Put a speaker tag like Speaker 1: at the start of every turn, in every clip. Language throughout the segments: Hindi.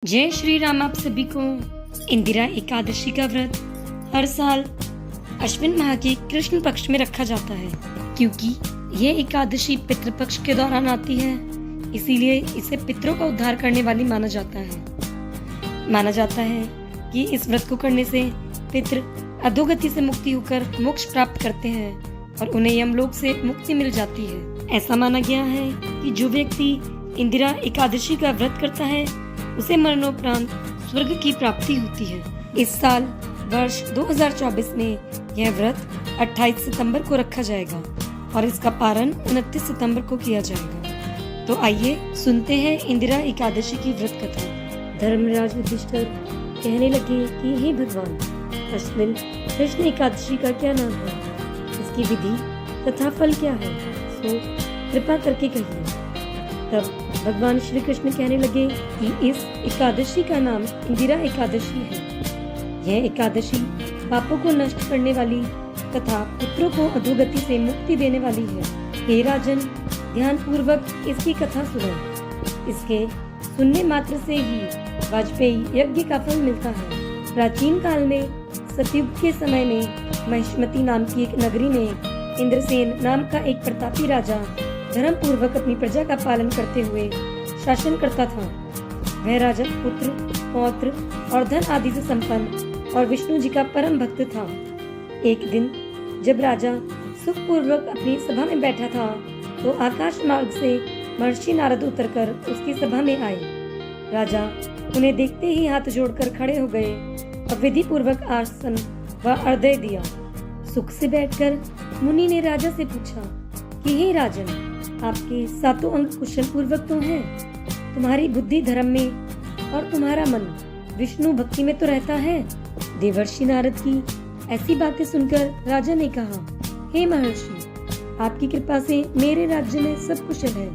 Speaker 1: जय श्री राम। आप सभी को इंदिरा एकादशी का व्रत हर साल अश्विन माह के कृष्ण पक्ष में रखा जाता है, क्योंकि यह एकादशी पितृपक्ष के दौरान आती है। इसीलिए इसे पितरों का उद्धार करने वाली माना जाता है कि इस व्रत को करने से पितृ अधोगति से मुक्ति होकर मोक्ष प्राप्त करते हैं और उन्हें यमलोक से मुक्ति मिल जाती है। ऐसा माना गया है कि जो व्यक्ति इंदिरा एकादशी का व्रत करता है उसे मरणोपरांत स्वर्ग की प्राप्ति होती है। इस साल वर्ष 2024 में यह व्रत 28 सितंबर को रखा जाएगा और इसका पारण 29 सितंबर को किया जाएगा। तो आइए सुनते हैं इंदिरा एकादशी की व्रत कथा। धर्मराज युधिष्ठिर कहने लगे कि हे भगवान, अश्विन कृष्ण एकादशी का क्या नाम है, इसकी विधि तथा फल क्या है, सो कृपा करके कहिए। तब भगवान श्री कृष्ण कहने लगे कि इस एकादशी का नाम इंदिरा एकादशी है। यह एकादशी पापों को नष्ट करने वाली तथा पुत्रों को अधोगति से मुक्ति देने वाली है। हे राजन, ध्यान पूर्वक इसकी कथा सुनो। इसके सुनने मात्र से ही वाजपेयी यज्ञ का फल मिलता है। प्राचीन काल में सतयुग के समय में महिष्मती नाम की एक नगरी में इंद्रसेन नाम का एक प्रतापी राजा धर्म पूर्वक अपनी प्रजा का पालन करते हुए शासन करता था। वह राजा पुत्र, पौत्र और धन आदि से संपन्न और विष्णु जी का परम भक्त था। एक दिन जब राजा सुखपूर्वक अपनी सभा में बैठा था तो आकाश मार्ग से महर्षि नारद उतरकर उसकी सभा में आए। राजा उन्हें देखते ही हाथ जोड़कर खड़े हो गए और विधि पूर्वक आसन व अर्घ्य दिया। सुख से बैठकर मुनि ने राजा से पूछा कि हे राजन, आपके सातों अंग कुशल पूर्वक तो हैं, तुम्हारी बुद्धि धर्म में और तुम्हारा मन विष्णु भक्ति में तो रहता है। देवर्षि नारद की ऐसी बातें सुनकर राजा ने कहा, हे महर्षि, आपकी कृपा से मेरे राज्य में सब कुशल है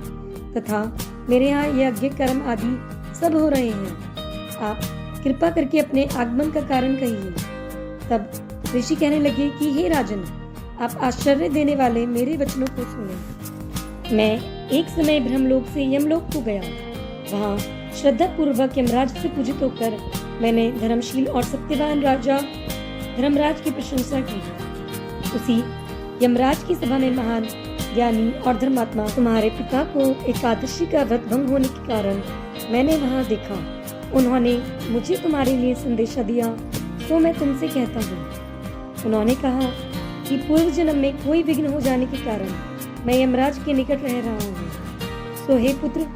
Speaker 1: तथा मेरे यहाँ यज्ञ कर्म आदि सब हो रहे हैं। आप कृपा करके अपने आगमन का कारण कहिए। तब ऋषि कहने लगे कि हे राजन, आप आश्चर्य देने वाले मेरे वचनों को सुने। मैं एक समय ब्रह्मलोक से यमलोक को गया। वहाँ श्रद्धा पूर्वक यमराज से पूजित होकर मैंने धर्मशील और सत्यवान राजा धर्मराज की प्रशंसा की। उसी यमराज की सभा में महान ज्ञानी और धर्मात्मा तुम्हारे पिता को एकादशी का व्रत भंग होने के कारण मैंने वहाँ देखा। उन्होंने मुझे तुम्हारे लिए संदेशा दिया, तो मैं तुमसे कहता हूँ। उन्होंने कहा कि पूर्व जन्म में कोई विघ्न हो जाने के कारण मैं यमराज के निकट रह रहा हूँ। सो हे पुत्र,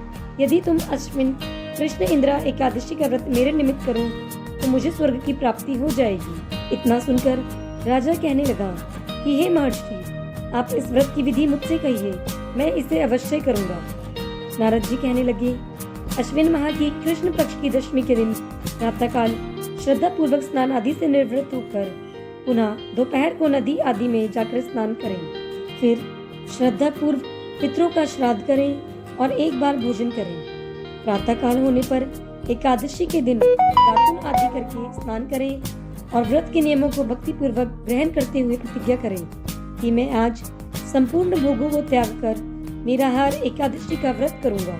Speaker 1: यदि तुम अश्विन कृष्ण इंदिरा एकादशी का व्रत मेरे निमित्त करो तो मुझे स्वर्ग की प्राप्ति हो जाएगी। इतना सुनकर राजा कहने लगा कि हे महर्षि, आप इस व्रत की विधि मुझसे कहिए, मैं इसे अवश्य करूँगा। नारद जी कहने लगे, अश्विन माह की कृष्ण पक्ष की दशमी के दिन प्रातःकाल श्रद्धा पूर्वक स्नान आदि से निवृत्त होकर पुनः दोपहर को नदी आदि में जाकर स्नान करें। फिर श्रद्धा पूर्व पितरों का श्राद्ध करें और एक बार भोजन करें। प्रातःकाल होने पर एकादशी के दिन दातुन आदि करके स्नान करें और व्रत के नियमों को भक्ति पूर्वक ग्रहण करते हुए प्रतिज्ञा करें कि मैं आज संपूर्ण भोगों को त्याग कर निराहार एकादशी का व्रत करूंगा।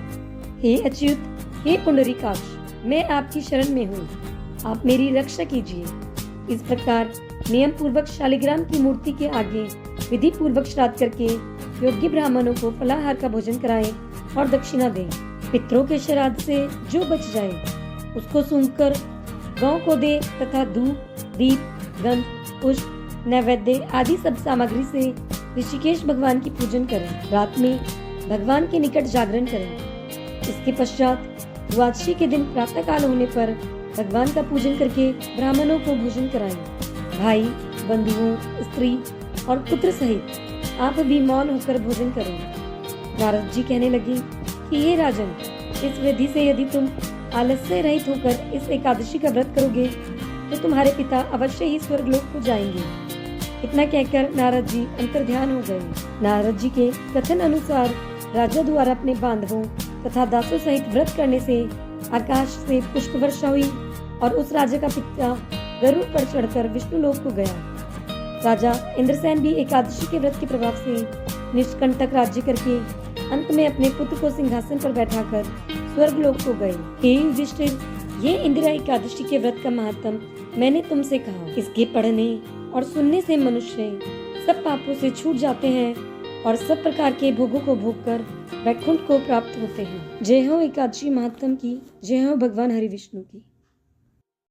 Speaker 1: हे अच्युत, हे पुंडरीकाक्ष, मैं आपकी शरण में हूँ, आप मेरी रक्षा कीजिए। इस प्रकार नियम पूर्वक शालिग्राम की मूर्ति के आगे विधि पूर्वक श्राद्ध करके योग्य ब्राह्मणों को फलाहार का भोजन कराएं और दक्षिणा दें। पितरों के श्राद्ध से जो बच जाए उसको सूंघकर गौ को दे तथा धूप, दीप, गंध, पुष्प, नैवेद्य आदि सब सामग्री से ऋषिकेश भगवान की पूजन करें। रात में भगवान के निकट जागरण करें। इसके पश्चात द्वादशी के दिन प्रातः काल होने पर भगवान का पूजन करके ब्राह्मणों को भोजन कराएं। भाई, बंधुओं, स्त्री और पुत्र सहित आप भी मौन होकर भोजन करें। नारद जी कहने लगे कि हे राजन, इस विधि से यदि तुम आलस्य रहित होकर इस एकादशी का व्रत करोगे तो तुम्हारे पिता अवश्य ही स्वर्गलोक को जाएंगे। इतना कहकर नारद जी अंतर्ध्यान हो गए। नारद जी के कथन अनुसार राजा द्वारा अपने बांधवों तथा दासों सहित व्रत करने से आकाश से पुष्प वर्षा हुई और उस राजा का पिता गरुड़ पर चढ़कर विष्णु लोक को गया। राजा इंद्रसेन भी एकादशी के व्रत के प्रभाव से निष्कंटक राज्य करके अंत में अपने पुत्र को सिंहासन पर बैठाकर स्वर्गलोक को गए। हे युधिष्ठिर, ये इंदिरा एकादशी के व्रत का महात्म मैंने तुमसे कहा। इसके पढ़ने और सुनने से मनुष्य सब पापों से छूट जाते हैं और सब प्रकार के भोगों को भोगकर वैकुंठ को प्राप्त होते हैं। जय हो एकादशी महात्म की, जय हो भगवान हरि विष्णु की।